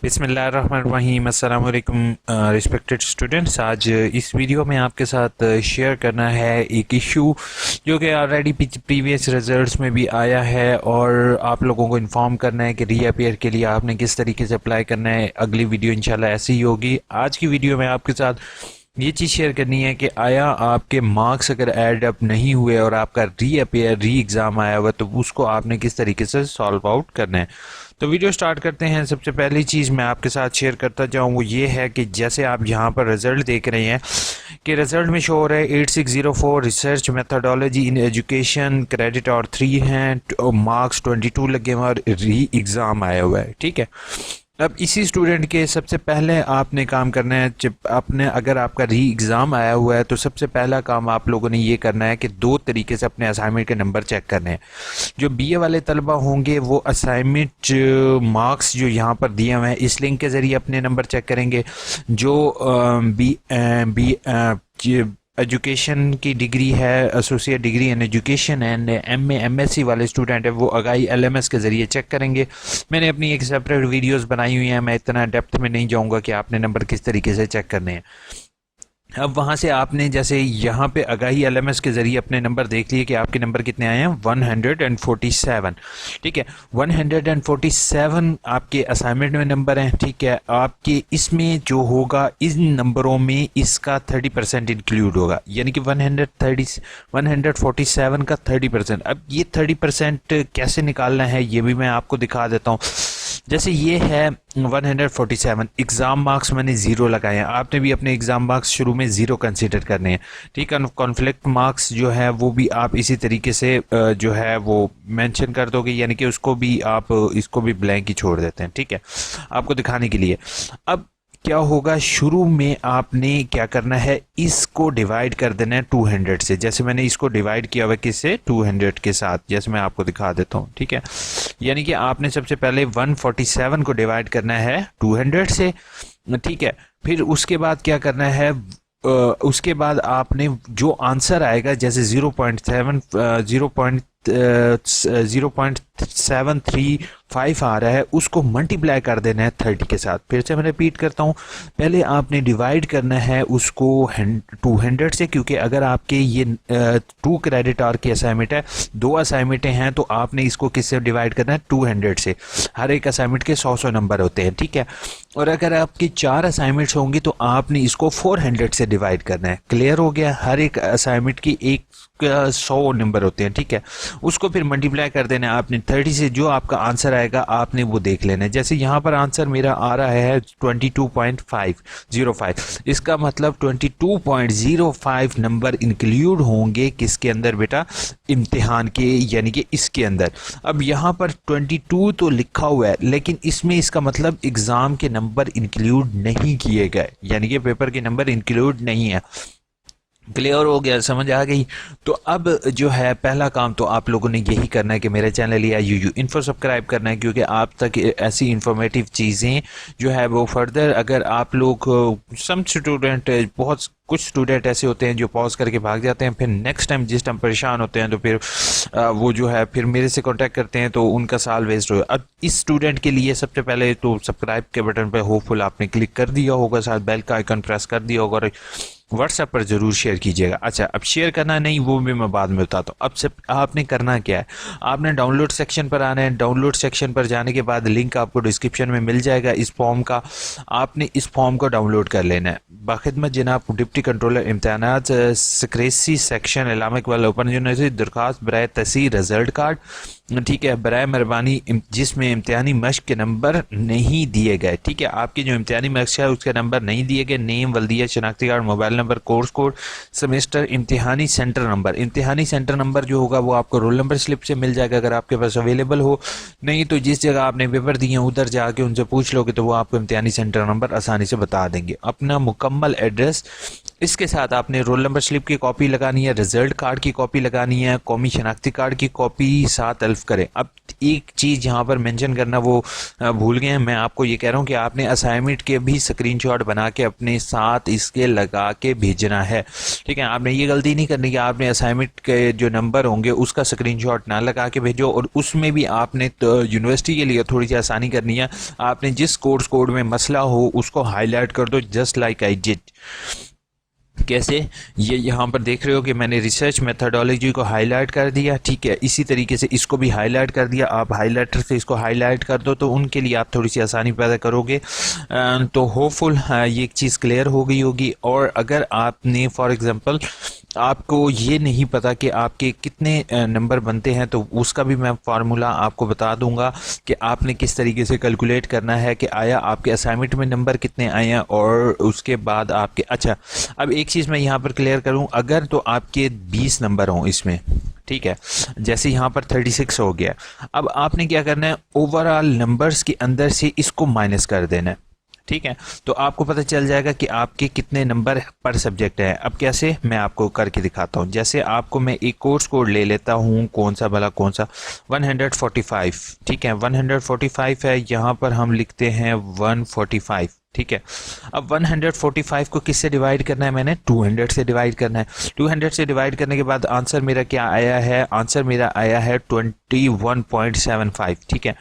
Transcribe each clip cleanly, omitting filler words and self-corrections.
बिस्मिल्लाहिर्रहमानिर्रहीम। अस्सलाम वालेकुम रिस्पेक्टेड स्टूडेंट्स। आज इस वीडियो में आपके साथ शेयर करना है एक इशू जो कि ऑलरेडी प्रीवियस रिजल्ट्स में भी आया है और आप लोगों को इन्फॉर्म करना है कि रीअपीयर के लिए आपने किस तरीके से अप्लाई करना है। अगली वीडियो इंशाल्लाह ऐसी ही होगी। आज की वीडियो में आपके साथ ये चीज़ शेयर करनी है कि आया आपके मार्क्स अगर ऐड अप नहीं हुए और आपका री एग्ज़ाम आया हुआ तो उसको आपने किस तरीके से सॉल्व आउट करना है। तो वीडियो स्टार्ट करते हैं। सबसे पहली चीज़ मैं आपके साथ शेयर करता जाऊँ वो ये है कि जैसे आप यहाँ पर रिज़ल्ट देख रहे हैं कि रिज़ल्ट में शो हो रहा है 8604 research methodology in education, credit और 3 हैं, मार्क्स 22 लगे हुए और री एग्ज़ाम आया हुआ है। ठीक है, अब इसी स्टूडेंट के सबसे पहले आपने काम करना है, जब आपने अगर आपका री एग्ज़ाम आया हुआ है तो सबसे पहला काम आप लोगों ने ये करना है कि दो तरीके से अपने असाइनमेंट के नंबर चेक करने हैं। जो बीए वाले तलबा होंगे वो असाइनमेंट मार्क्स जो यहाँ पर दिए हुए हैं इस लिंक के ज़रिए अपने नंबर चेक करेंगे। जो एजुकेशन की डिग्री है, associate degree in education and MSc वाले स्टूडेंट है वो अगाई एलएमएस के ज़रिए चेक करेंगे। मैंने अपनी एक सेपरेट वीडियोस बनाई हुई हैं, मैं इतना डेप्थ में नहीं जाऊंगा कि आपने नंबर किस तरीके से चेक करने हैं। अब वहाँ से आपने जैसे यहाँ पे आगाही एलएमएस के ज़रिए अपने नंबर देख लिए कि आपके नंबर कितने आए हैं 147। ठीक है, 147 आपके असाइनमेंट में नंबर हैं। ठीक है, आपके इसमें जो होगा इन नंबरों में इसका 30% इंक्लूड होगा, यानी कि 147 का 30%। अब ये 30% कैसे निकालना है ये भी मैं आपको दिखा देता हूँ। जैसे ये है 147 एग्ज़ाम मार्क्स मैंने ज़ीरो लगाए हैं, आपने भी अपने एग्ज़ाम मार्क्स शुरू में ज़ीरो कंसीडर करने हैं। ठीक है, कॉन्फ्लिक्ट मार्क्स जो है वो भी आप इसी तरीके से जो है वो मेंशन कर दोगे, यानी कि उसको भी आप इसको भी ब्लैंक ही छोड़ देते हैं। ठीक है, आपको दिखाने के लिए। अब क्या होगा, शुरू में आपने क्या करना है, इसको डिवाइड कर देना है 200 से। जैसे मैंने इसको डिवाइड किया हुआ किससे, 200 के साथ, जैसे मैं आपको दिखा देता हूँ। ठीक है, यानी कि आपने सबसे पहले 147 को डिवाइड करना है 200 से। ठीक है, फिर उसके बाद क्या करना है, उसके बाद आपने जो आंसर आएगा जैसे 0.735 आ रहा है उसको मल्टीप्लाई कर देना है 30 के साथ। फिर से मैं रिपीट करता हूँ, पहले आपने डिवाइड करना है उसको 200 से, क्योंकि अगर आपके ये 2 क्रेडिट आवर की असाइनमेंट है, 2 असाइनमेंटें हैं तो आपने इसको किससे डिवाइड करना है 200 से। हर एक असाइनमेंट के 100 नंबर होते हैं। ठीक है, और अगर आपके 4 असाइनमेंट्स होंगी तो आपने इसको 400 से डिवाइड करना है। क्लियर हो गया, हर एक असाइनमेंट की 100 नंबर होते हैं। ठीक है, उसको फिर मल्टीप्लाई कर देना है आपने 30 से। जो आपका आंसर आएगा आपने वो देख लेना है। जैसे यहाँ पर आंसर मेरा आ रहा है 22.505, इसका मतलब 22.05 नंबर इंक्लूड होंगे किसके अंदर बेटा, इम्तिहान के, यानी कि इसके अंदर। अब यहाँ पर 22 तो लिखा हुआ है लेकिन इसमें इसका मतलब एग्ज़ाम के नंबर इंक्लूड नहीं किए गए, यानी कि पेपर के नंबर इंक्लूड नहीं है। क्लियर हो गया, समझ आ गई। तो अब जो है पहला काम तो आप लोगों ने यही करना है कि मेरे चैनल या यूयू इन्फो सब्सक्राइब करना है, क्योंकि आप तक ऐसी इन्फॉर्मेटिव चीज़ें जो है वो फर्दर, अगर आप लोग सम स्टूडेंट, बहुत कुछ स्टूडेंट ऐसे होते हैं जो पॉज करके भाग जाते हैं, फिर नेक्स्ट टाइम जिस टाइम परेशान होते हैं तो फिर वो जो है फिर मेरे से कांटेक्ट करते हैं तो उनका साल वेस्ट हो। अब इस स्टूडेंट के लिए सबसे पहले तो सब्सक्राइब के बटन पर होपफुल आपने क्लिक कर दिया होगा, साथ बेल का आइकन प्रेस कर दिया होगा और व्हाट्सएप पर ज़रूर शेयर कीजिएगा। अच्छा, अब शेयर करना नहीं वो भी मैं बाद में बताता हूँ। अब सब आपने करना क्या है, आपने डाउनलोड सेक्शन पर आना है। डाउनलोड सेक्शन पर जाने के बाद लिंक आपको डिस्क्रिप्शन में मिल जाएगा इस फॉर्म का, आपने इस फॉर्म को डाउनलोड कर लेना है। बाखिदमत जनाब डिप्टी कंट्रोलर इम्तहानात secrecy section Allama Iqbal open university, दरख्वास्त बराए तहसील रिजल्ट कार्ड। ठीक है, बराए मेहरबानी जिसमें इम्तिहानी मश्क के नंबर नहीं दिए गए। ठीक है, आपके जो इम्तिहानी मश्क है उसके नंबर नहीं दिए गए, नेम, वल्दिया, शनाख्ती card, mobile number, course code, semester, इम्तिहानी सेंटर नंबर। इम्तिहानी सेंटर नंबर जो होगा वो आपको रोल नंबर स्लिप से मिल जाएगा अगर आपके पास अवेलेबल हो, नहीं तो जिस जगह आपने पेपर दिए हैं उधर जाके उनसे पूछ लोगे तो वो आपको इम्तिहानी सेंटर नंबर आसानी से बता देंगे। अपना मुकम्मल एड्रेस इसके साथ आपने रोल नंबर स्लिप की कॉपी लगानी है, रिजल्ट कार्ड की कॉपी लगानी है, कौमी शनाख्ती कार्ड की कॉपी साथ अल्फ करें। अब एक चीज़ यहाँ पर मेंशन करना वो भूल गए हैं, मैं आपको ये कह रहा हूँ कि आपने असाइनमेंट के भी स्क्रीनशॉट बना के अपने साथ इसके लगा के भेजना है। ठीक है, आपने ये गलती नहीं करनी कि आपने असाइनमेंट के जो नंबर होंगे उसका स्क्रीनशॉट ना लगा के भेजो, और उसमें भी आपने तो यूनिवर्सिटी के लिए थोड़ी सी आसानी करनी है, आपने जिस कोर्स कोड में मसला हो उसको हाईलाइट कर दो, जस्ट लाइक आई डिड। कैसे, ये यहाँ पर देख रहे हो कि मैंने रिसर्च मेथडोलॉजी को हाईलाइट कर दिया। ठीक है, इसी तरीके से इसको भी हाईलाइट कर दिया। आप हाईलाइटर से इसको हाईलाइट कर दो तो उनके लिए आप थोड़ी सी आसानी पैदा करोगे। तो होपफुल ये एक चीज़ क्लियर हो गई होगी। और अगर आपने फॉर एग्जांपल आपको ये नहीं पता कि आपके कितने नंबर बनते हैं, तो उसका भी मैं फार्मूला आपको बता दूंगा कि आपने किस तरीके से कैलकुलेट करना है कि आया आपके असाइनमेंट में नंबर कितने आए हैं, और उसके बाद आपके अच्छा, अब एक चीज़ मैं यहाँ पर क्लियर करूँ, अगर तो आपके 20 नंबर हों इसमें, ठीक है, जैसे यहाँ पर 36 हो गया, अब आपने क्या करना है, ओवरऑल नंबर्स के अंदर से इसको माइनस कर देना है। ठीक है, तो आपको पता चल जाएगा कि आपके कितने नंबर पर सब्जेक्ट है। अब कैसे, मैं आपको करके दिखाता हूँ। जैसे आपको मैं एक कोर्स कोड ले लेता हूँ, कौन सा भला, कौन सा, 145। ठीक है, 145 है, यहाँ पर हम लिखते हैं 145। ठीक है, अब 145 को किससे डिवाइड करना है, मैंने 200 से डिवाइड करना है। 200 से डिवाइड करने के बाद आंसर मेरा क्या आया है, आंसर मेरा आया है 21.75। ठीक है,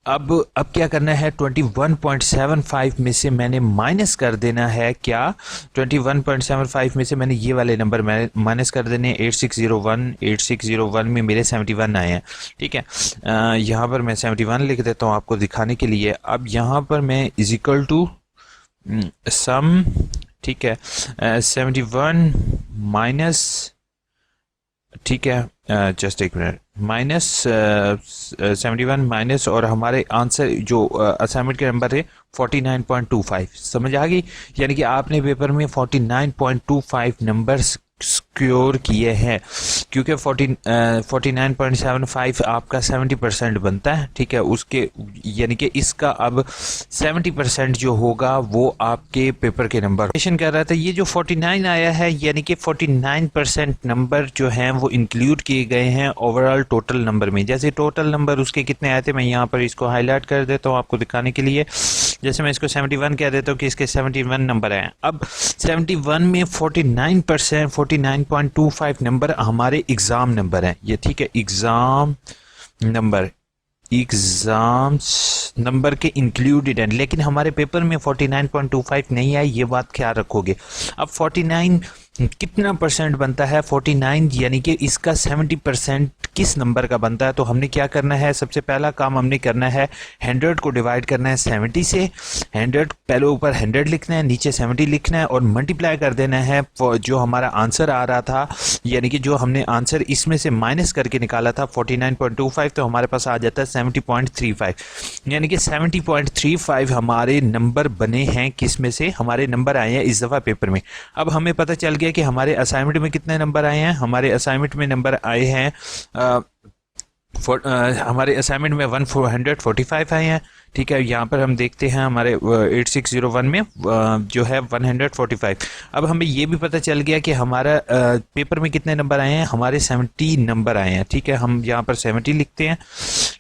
अब क्या करना है, 21.75 में से मैंने माइनस कर देना है क्या, 21.75 में से मैंने ये वाले नंबर माइनस कर देने, 8601 में मेरे 71 आए हैं। ठीक है, यहाँ पर मैं 71 लिख देता हूँ आपको दिखाने के लिए। अब यहाँ पर मैं इज इक्वल टू सम, ठीक है, 71 माइनस, ठीक है, जस्ट एक मिनट, माइनस 71 माइनस, और हमारे आंसर जो असाइनमेंट के नंबर थे 49.25, समझ आ गई। यानी कि आपने पेपर में 49.25 नंबर्स स्कोर किए हैं, क्योंकि 49.75 आपका 70% बनता है। ठीक है, उसके यानी कि इसका अब 70% जो होगा वो आपके पेपर के नंबर कर रहा था। ये जो 49 आया है, यानी कि 49% नंबर जो हैं वो इंक्लूड किए गए हैं ओवरऑल टोटल नंबर में। जैसे टोटल नंबर उसके कितने आए थे, मैं यहाँ पर इसको हाईलाइट कर देता हूँ आपको दिखाने के लिए। जैसे मैं इसको 71 कह देता हूँ कि इसके 71 नंबर हैं। अब 71 में 49%, 49.25 नंबर हमारे एग्ज़ाम नंबर हैं ये। ठीक है, एग्ज़ाम नंबर के इंक्लूडेड हैं, लेकिन हमारे पेपर में 49.25 नहीं आए, ये बात ख्याल रखोगे। अब 49 कितना परसेंट बनता है, 49 यानी कि इसका 70% किस नंबर का बनता है। तो हमने क्या करना है, सबसे पहला काम हमने करना है 100 को डिवाइड करना है 70 से। 100 पहले ऊपर 100 लिखना है, नीचे 70 लिखना है, और मल्टीप्लाई कर देना है जो हमारा आंसर आ रहा था, यानी कि जो हमने आंसर इसमें से माइनस करके निकाला था 49.25, तो हमारे पास आ जाता है 70.35। यानी कि 70.35 हमारे नंबर बने हैं, किस में से, हमारे नंबर आए हैं इस दफ़ा पेपर में। अब हमें पता चल गया कि हमारे असाइनमेंट में कितने नंबर आए हैं। हमारे असाइनमेंट में नंबर आए हैं हमारे असाइनमेंट में 145 आए हैं। ठीक है, यहाँ पर हम देखते हैं हमारे 8601 में जो है 145। अब हमें ये भी पता चल गया कि हमारा पेपर में कितने नंबर आए हैं, हमारे 70 नंबर आए हैं। ठीक है, हम यहाँ पर 70 लिखते हैं।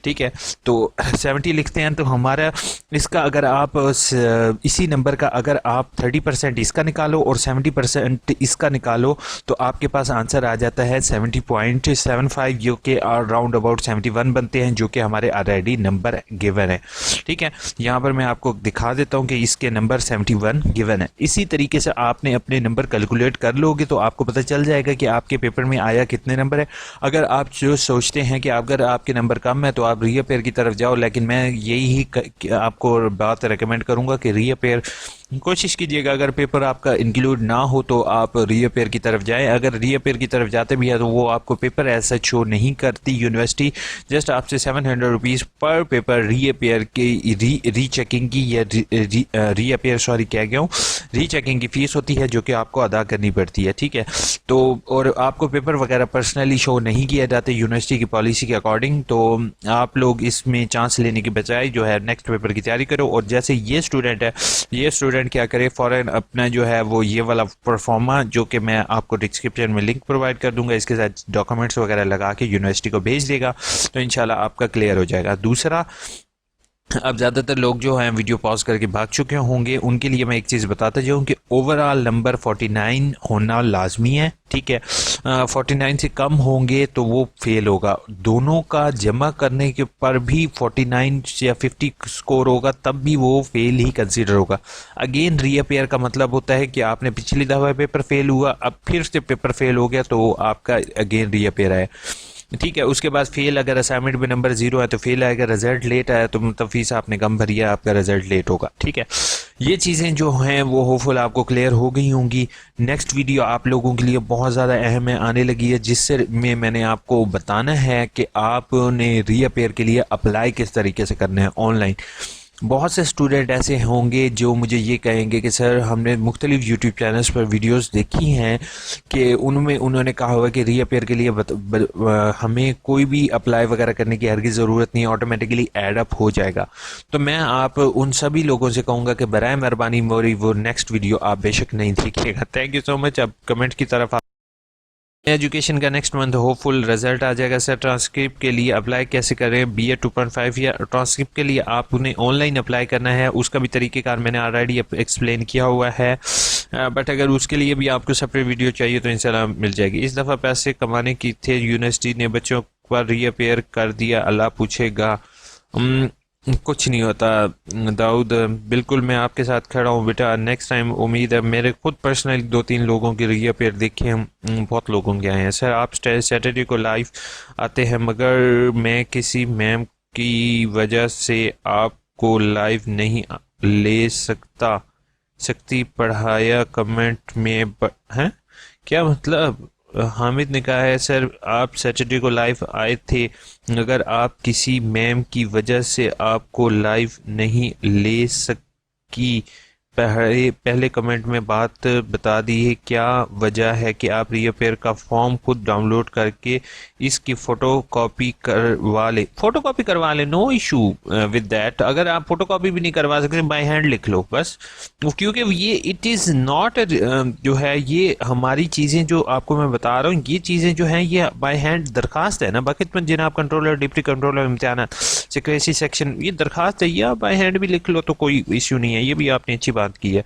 ठीक है, तो 70 लिखते हैं, तो हमारा इसका अगर आप इसी नंबर का अगर आप 30% इसका निकालो और 70% इसका निकालो, तो आपके पास आंसर आ जाता है 70.75, जो कि राउंड अबाउट 71 बनते हैं, जो कि हमारे ऑलरेडी नंबर गिवन है। ठीक है, यहाँ पर मैं आपको दिखा देता हूँ कि इसके नंबर 71 गिवन है। इसी तरीके से आपने अपने नंबर कैलकुलेट कर लोगे तो आपको पता चल जाएगा कि आपके पेपर में आया कितने नंबर है। अगर आप जो सोचते हैं कि अगर आपके नंबर कम है तो आप रीअपेयर की तरफ जाओ, लेकिन मैं यही आपको बात रेकमेंड करूँगा कि रीअपेयर कोशिश कीजिएगा। अगर पेपर आपका इंक्लूड ना हो तो आप रीअपेयर की तरफ जाएं। अगर रीअपेयर की तरफ जाते भी है तो वो आपको पेपर ऐसा शो नहीं करती यूनिवर्सिटी, जस्ट आपसे 700 रुपीज़ पर पेपर रीअपेयर की रीचेकिंग की या रीअपेयर सॉरी कह गया हूँ, रीचेकिंग की फ़ीस होती है जो कि आपको अदा करनी पड़ती है। ठीक है, तो और आपको पेपर वगैरह पर्सनली शो नहीं किया जाते यूनिवर्सिटी की पॉलिसी के अकॉर्डिंग। तो आप लोग इसमें चांस लेने के बजाय जो है नेक्स्ट पेपर की तैयारी करो। और जैसे ये स्टूडेंट है, ये स्टूडेंट स्टूडेंट क्या करे, फ़ौरन अपना जो है वो ये वाला परफॉर्मा, जो कि मैं आपको डिस्क्रिप्शन में लिंक प्रोवाइड कर दूंगा, इसके साथ डॉक्यूमेंट्स वगैरह लगा के यूनिवर्सिटी को भेज देगा, तो इंशाल्लाह आपका क्लियर हो जाएगा। दूसरा, अब ज़्यादातर लोग जो हैं वीडियो पॉज करके भाग चुके होंगे, उनके लिए मैं एक चीज़ बताता जाऊँ कि ओवरऑल नंबर 49 होना लाजमी है, ठीक है। 49 से कम होंगे तो वो फेल होगा। दोनों का जमा करने के पर भी 49 या 50 स्कोर होगा तब भी वो फेल ही कंसीडर होगा। अगेन रीअपेयर का मतलब होता है कि आपने पिछली दफ़ा पेपर फेल हुआ, अब फिर से पेपर फेल हो गया तो आपका अगेन रीअपेयर है, ठीक है। उसके बाद फेल, अगर असाइनमेंट में नंबर 0 है तो फेल आएगा, रिजल्ट लेट आया तो मतलब फीस आपने कम भरी है, आपका रिजल्ट लेट होगा, ठीक है। ये चीज़ें जो हैं वो होपफुल आपको क्लियर हो गई होंगी। नेक्स्ट वीडियो आप लोगों के लिए बहुत ज़्यादा अहम है, आने लगी है, जिससे में मैंने आपको बताना है कि आपने रीअपेयर के लिए अप्लाई किस तरीके से करना है ऑनलाइन। बहुत से स्टूडेंट ऐसे होंगे जो मुझे ये कहेंगे कि सर हमने मुख्तलिफ यूट्यूब चैनल्स पर वीडियोस देखी हैं कि उनमें उन्होंने कहा हुआ कि रीअपेयर के लिए हमें कोई भी अप्लाई वगैरह करने की हरगिज़ ज़रूरत नहीं है, ऑटोमेटिकली ऐड अप हो जाएगा। तो मैं आप उन सभी लोगों से कहूँगा कि बराए मेहरबानी मोरी वो नेक्स्ट वीडियो आप बेशक नहीं देखिएगा। Thank you so much. अब कमेंट की तरफ एजुकेशन का नेक्स्ट मंथ होपफुल रिजल्ट आ जाएगा। सर ट्रांसक्रिप्ट के लिए अप्लाई कैसे करें, BA 2.5 या ट्रांसक्रिप्ट के लिए आप उन्हें ऑनलाइन अप्लाई करना है, उसका भी तरीक़ेकार मैंने ऑलरेडी एक्सप्लेन किया हुआ है, बट अगर उसके लिए भी आपको सेपरेट वीडियो चाहिए तो इंशाल्लाह मिल जाएगी। इस दफ़ा पैसे कमाने की थे, यूनिवर्सिटी ने बच्चों पर रीअपेयर कर दिया, अल्लाह पूछेगा। कुछ नहीं होता दाऊद, बिल्कुल मैं आपके साथ खड़ा हूँ बेटा, नेक्स्ट टाइम उम्मीद है। मेरे खुद पर्सनली 2-3 लोगों के रीअपेयर देखे हम, बहुत लोगों के आए हैं। सर आप सैटरडे को लाइव आते हैं मगर मैं किसी मैम की वजह से आपको लाइव नहीं ले सकती पढ़ाया कमेंट में हैं, क्या मतलब? हामिद ने कहा है सर आप सैटरडे को लाइव आए थे, अगर आप किसी मैम की वजह से आपको लाइव नहीं ले सकी, पहले कमेंट में बात बता दी है, क्या वजह है कि आप रीअपेयर का फॉर्म खुद डाउनलोड करके इसकी फ़ोटोकॉपी करवा ले, नो इशू विद दैट। अगर आप फ़ोटोकॉपी भी नहीं करवा सकते बाय हैंड लिख लो बस, क्योंकि ये इट इज़ नॉट जो है ये हमारी चीज़ें जो आपको मैं बता रहा हूँ, ये चीज़ें जो हैं ये बाय हैंड दरखास्त है ना, बाकी जनाब कंट्रोलर, डिप्टी कंट्रोलर, इम्तिहानात, सिक्रेसी सेक्शन, ये दरखास्त है, ये आप बाय हैंड भी लिख लो तो कोई इशू नहीं है। ये भी आपने अच्छी बात की है।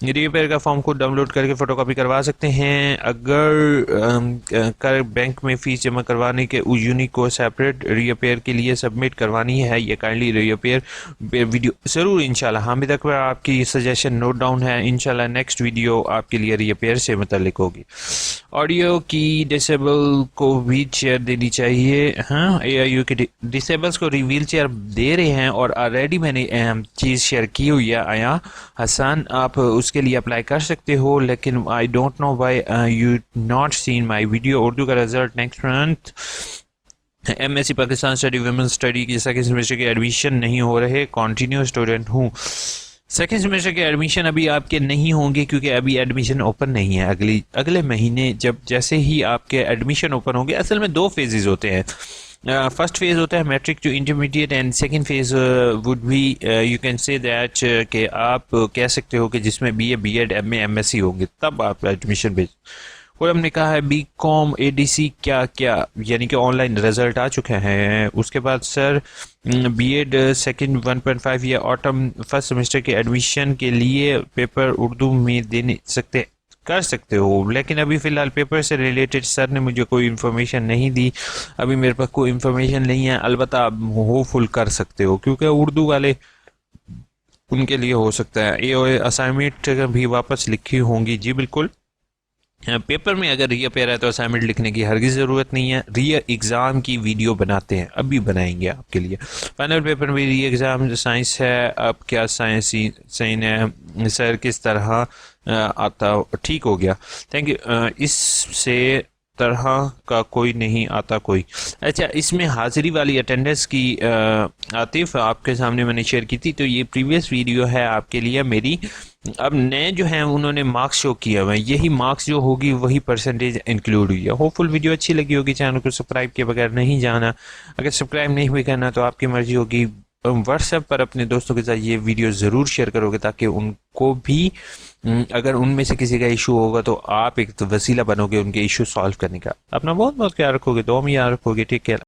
रीअपेयर का फॉर्म को डाउनलोड करके फोटोकॉपी करवा सकते हैं। अगर कर बैंक में फीस जमा करवाने के यूनिक को सेपरेट रीअपेयर के लिए सबमिट करवानी है, ये काइंडली रीअपेयर वीडियो ज़रूर इंशाल्लाह। हामिद अकबर आपकी सजेशन नोट डाउन है, इंशाल्लाह नेक्स्ट वीडियो आपके लिए रीअपेयर से मुतल्लिक होगी। ऑडियो की डिसेबल को व्हील चेयर देनी चाहिए, हाँ AIU के डिसेबल्स को व्हील चेयर दे रहे हैं और ऑलरेडी मैंने चीज़ शेयर की हुई है। आया हसन आप उसके लिए अप्लाई कर सकते हो, लेकिन I don't know why you not seen my video. Urdu का result next month. MSc Pakistan study women study की सेकंड सेमेस्टर के एडमिशन नहीं हो रहे, कंटिन्यू स्टूडेंट हूँ। सेकेंड सेमेस्टर के एडमिशन अभी आपके नहीं होंगे क्योंकि अभी एडमिशन ओपन नहीं है। अगले महीने जब जैसे ही आपके एडमिशन ओपन होंगे, असल में 2 फेजेस होते हैं। फर्स्ट फेज़ होता है matric to intermediate and second phase would be you can say that कि आप कह सकते हो कि जिसमें BA BEd MA MSc होंगे तब आप एडमिशन भेज। और हमने कहा है BCom ADC क्या यानी कि ऑनलाइन रिजल्ट आ चुके हैं। उसके बाद सर BEd सेकंड 1.5 या ऑटम फर्स्ट सेमेस्टर के एडमिशन के लिए पेपर उर्दू में कर सकते हो, लेकिन अभी फ़िलहाल पेपर से रिलेटेड सर ने मुझे कोई इन्फॉर्मेशन नहीं दी, अभी मेरे पास कोई इन्फॉर्मेशन नहीं है। अलबत्ता आप होपफुल कर सकते हो क्योंकि उर्दू वाले उनके लिए हो सकता है। ये असाइनमेंट भी वापस लिखी होंगी, जी बिल्कुल। पेपर में अगर रीअपेयर है तो असाइनमेंट लिखने की हरगिज़ ज़रूरत नहीं है। री एग्ज़ाम की वीडियो बनाते हैं, अभी बनाएंगे आपके लिए। फाइनल पेपर में री एग्ज़ाम साइंस है, अब क्या साइंस है सर, किस तरह आता, ठीक हो गया, थैंक यू। इससे तरह का कोई नहीं आता कोई। अच्छा, इसमें हाज़िरी वाली अटेंडेंस की आतिफ आपके सामने मैंने शेयर की थी, तो ये प्रीवियस वीडियो है आपके लिए मेरी। अब नए जो हैं उन्होंने मार्क्स शो किया हुआ है, यही मार्क्स जो होगी वही परसेंटेज इंक्लूड हुई है। होपफुल वीडियो अच्छी लगी होगी। चैनल को सब्सक्राइब के बगैर नहीं जाना, अगर सब्सक्राइब नहीं हुई करना तो आपकी मर्जी होगी। व्हाट्सएप पर अपने दोस्तों के साथ ये वीडियो ज़रूर शेयर करोगे ताकि उनको भी अगर उनमें से किसी का इशू होगा तो आप एक तो वसीला बनोगे उनके इशू सॉल्व करने का। अपना बहुत बहुत ख्याल रखोगे, दुआ में याद रखोगे। Take care.